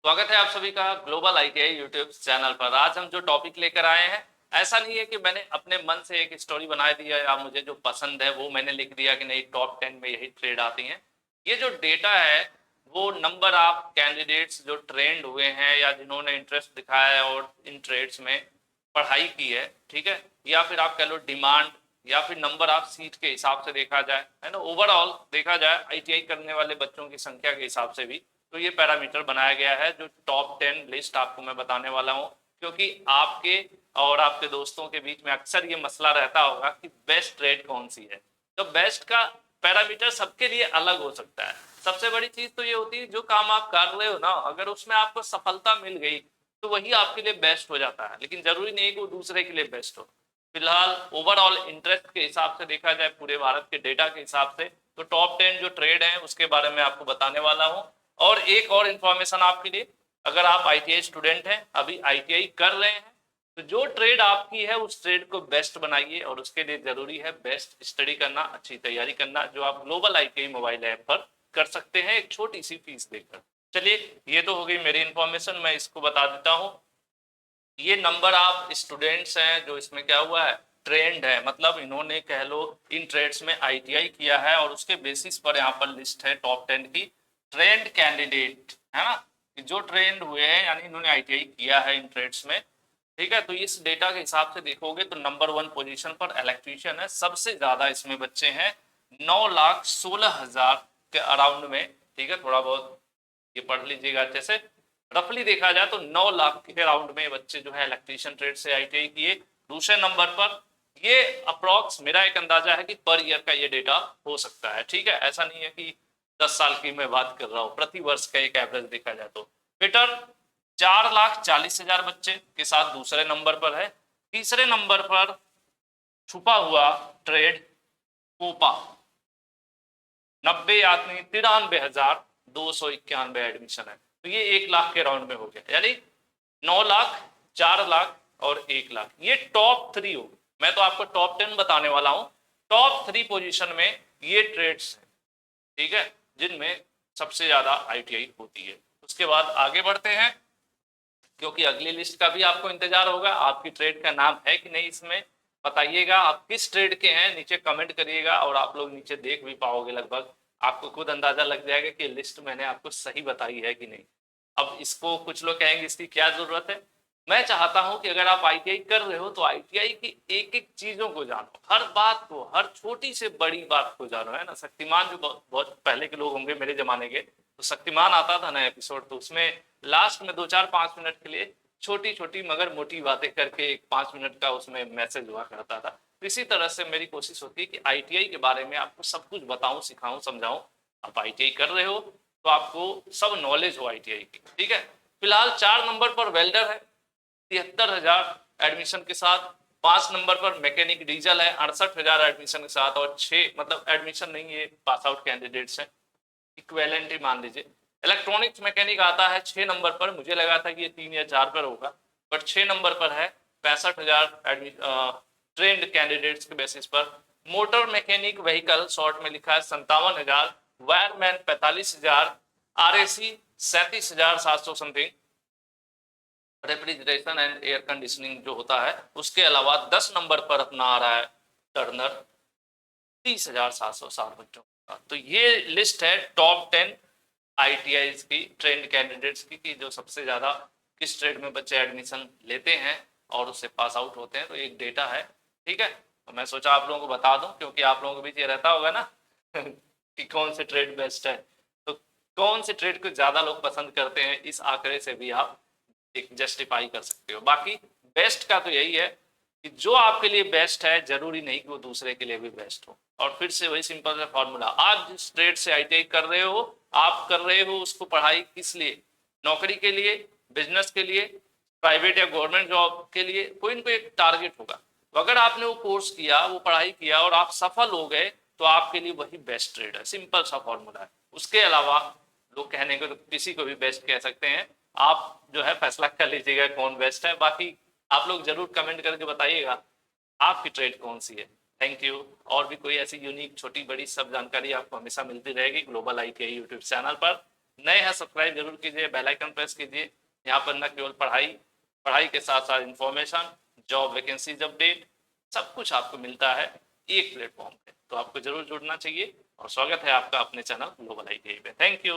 स्वागत है आप सभी का ग्लोबल आईटीआई यूट्यूब चैनल पर। आज हम जो टॉपिक लेकर आए हैं, ऐसा नहीं है कि मैंने अपने मन से एक स्टोरी बना दी है या मुझे जो पसंद है वो मैंने लिख दिया कि नहीं टॉप 10 में यही ट्रेड आती हैं। ये जो डेटा है वो नंबर ऑफ कैंडिडेट्स जो ट्रेंड हुए हैं या जिन्होंने इंटरेस्ट दिखाया है और इन ट्रेड्स में पढ़ाई की है, ठीक है, या फिर आप कह लो डिमांड या फिर नंबर ऑफ सीट के हिसाब से देखा जाए, है ना, ओवरऑल देखा जाए आईटीआई करने वाले बच्चों की संख्या के हिसाब से भी, तो ये पैरामीटर बनाया गया है जो टॉप 10 लिस्ट आपको मैं बताने वाला हूँ। क्योंकि आपके और आपके दोस्तों के बीच में अक्सर ये मसला रहता होगा कि बेस्ट ट्रेड कौन सी है। तो बेस्ट का पैरामीटर सबके लिए अलग हो सकता है। सबसे बड़ी चीज तो ये होती है जो काम आप कर रहे हो ना, अगर उसमें आपको सफलता मिल गई तो वही आपके लिए बेस्ट हो जाता है, लेकिन जरूरी नहीं कि वो दूसरे के लिए बेस्ट हो। फिलहाल ओवरऑल इंटरेस्ट के हिसाब से देखा जाए, पूरे भारत के डेटा के हिसाब से, तो टॉप 10 जो ट्रेड है उसके बारे में आपको बताने वाला हूँ। और एक और इन्फॉर्मेशन आपके लिए, अगर आप आईटीआई स्टूडेंट हैं, अभी आईटीआई कर रहे हैं, तो जो ट्रेड आपकी है उस ट्रेड को बेस्ट बनाइए और उसके लिए जरूरी है बेस्ट स्टडी करना, अच्छी तैयारी करना, जो आप ग्लोबल आईटीआई मोबाइल ऐप पर कर सकते हैं एक छोटी सी फीस देकर। चलिए, ये तो हो गई मेरी इन्फॉर्मेशन, मैं इसको बता देता हूँ। ये नंबर ऑफ स्टूडेंट्स हैं जो इसमें क्या हुआ है, ट्रेंड है, मतलब इन्होंने कह लो इन ट्रेड्स में आईटीआई किया है और उसके बेसिस पर यहाँ पर लिस्ट है टॉप 10 की। ट्रेंड कैंडिडेट है ना, जो ट्रेंड हुए हैं यानी इन्होंने आईटीआई किया है इन ट्रेड्स में, ठीक है। तो इस डेटा के हिसाब से देखोगे तो नंबर 1 पोजीशन पर इलेक्ट्रीशियन है, सबसे ज्यादा इसमें बच्चे हैं 9,16,000 के अराउंड में, ठीक है। थोड़ा बहुत ये पढ़ लीजिएगा अच्छे से। रफली देखा जाए तो 9 लाख के राउंड में बच्चे जो है इलेक्ट्रीशियन ट्रेड से आईटीआई किए। दूसरे नंबर पर ये अप्रॉक्स मेरा एक अंदाजा है कि पर ईयर का ये डेटा हो सकता है, ठीक है। ऐसा नहीं है कि 10 साल की मैं बात कर रहा हूँ, प्रति वर्ष का एक एवरेज देखा जाए तो फिटर 4,40,000 बच्चे के साथ दूसरे नंबर पर है। तीसरे नंबर पर छुपा हुआ ट्रेड कोपा, 90 आदमी 93,291 एडमिशन है, तो ये 1 लाख के राउंड में हो गया, यानी 9 लाख, 4 लाख और 1 लाख, ये टॉप 3 हो गए। मैं तो आपको टॉप 10 बताने वाला हूं। टॉप 3 पोजीशन में ये ट्रेड्स हैं, ठीक है, जिनमें सबसे ज्यादा आईटीआई होती है। उसके बाद आगे बढ़ते हैं, क्योंकि अगली लिस्ट का भी आपको इंतजार होगा। आपकी ट्रेड का नाम है कि नहीं इसमें बताइएगा, आप किस ट्रेड के हैं नीचे कमेंट करिएगा, और आप लोग नीचे देख भी पाओगे, लगभग आपको खुद अंदाजा लग जाएगा कि लिस्ट मैंने आपको सही बताई है कि नहीं। अब इसको कुछ लोग कहेंगे इसकी क्या जरूरत है। मैं चाहता हूं कि अगर आप आईटीआई कर रहे हो तो आईटीआई की एक एक चीजों को जानो, हर बात को, हर छोटी से बड़ी बात को जानो, है ना। शक्तिमान जो बहुत पहले के लोग होंगे मेरे जमाने के, तो शक्तिमान आता था ना एपिसोड, तो उसमें लास्ट में 2-4-5 मिनट के लिए छोटी छोटी मगर मोटी बातें करके एक 5 मिनट का उसमें मैसेज हुआ करता था। तो इसी तरह से मेरी कोशिश होती है कि आईटीआई के बारे में आपको सब कुछ बताऊं, सिखाऊं, समझाऊं। आप आईटीआई कर रहे हो तो आपको सब नॉलेज हो आईटीआई की, ठीक है। फिलहाल 4 नंबर पर वेल्डर है 73,000 एडमिशन के साथ। 5 नंबर पर मैकेनिक डीजल है 68,000 एडमिशन के साथ, और 6 मतलब एडमिशन नहीं, ये पास आउट कैंडिडेट्स हैं, इक्वेलेंट ही मान लीजिए। इलेक्ट्रॉनिक्स मैकेनिक आता है 6 नंबर पर, मुझे लगा था कि ये 3 या 4 पर होगा, बट 6 नंबर पर है 65,000 ट्रेंड कैंडिडेट्स के बेसिस पर। मोटर मैकेनिक व्हीकल शॉर्ट में लिखा है 57,000, wireman 45,000, RAC 37,700 something, refrigeration and air conditioning जो होता है उसके अलावा 10 नंबर पर अपना आ रहा है टर्नर 30,760 बच्चों का। तो ये लिस्ट है टॉप 10 आईटीआई की ट्रेंड कैंडिडेट्स की, कि जो सबसे ज्यादा किस ट्रेड में बच्चे एडमिशन लेते हैं और उससे पास आउट होते हैं। तो एक डेटा है, ठीक है। तो मैं सोचा आप लोगों को बता दूं, क्योंकि आप लोगों के बीच ये रहता होगा ना कि कौन से ट्रेड बेस्ट है, तो कौन से ट्रेड को ज्यादा लोग पसंद करते हैं, इस आंकड़े से भी आप एक जस्टिफाई कर सकते हो। बाकी बेस्ट का तो यही है कि जो आपके लिए बेस्ट है जरूरी नहीं कि वो दूसरे के लिए भी बेस्ट हो। और फिर से वही सिंपल सा फॉर्मूला, आप जिस ट्रेड से आईटीआई कर रहे हो, आप कर रहे हो उसको पढ़ाई किस लिए, नौकरी के लिए, बिजनेस के लिए, प्राइवेट या गवर्नमेंट जॉब के लिए, कोई ना कोई एक टारगेट होगा। तो अगर आपने वो कोर्स किया, वो पढ़ाई किया और आप सफल हो गए, तो आपके लिए वही बेस्ट ट्रेड है। सिंपल सा फॉर्मूला है। उसके अलावा लोग कहने को तो किसी को भी बेस्ट कह सकते हैं, आप जो है फैसला कर लीजिएगा कौन बेस्ट है। बाकी आप लोग जरूर कमेंट करके बताइएगा आपकी ट्रेड कौन सी है। Thank you. और भी कोई ऐसी यूनिक छोटी बड़ी सब जानकारी आपको हमेशा मिलती रहेगी ग्लोबल आईटीआई यूट्यूब चैनल पर। नए हैं सब्सक्राइब जरूर कीजिए, बेल आइकन प्रेस कीजिए। यहाँ पर न केवल पढ़ाई पढ़ाई के साथ साथ इन्फॉर्मेशन, जॉब वैकेंसीज अपडेट, सब कुछ आपको मिलता है एक प्लेटफॉर्म पे। तो आपको जरूर जुड़ना चाहिए और स्वागत है आपका अपने चैनल ग्लोबल आईटीआई पे। Thank you.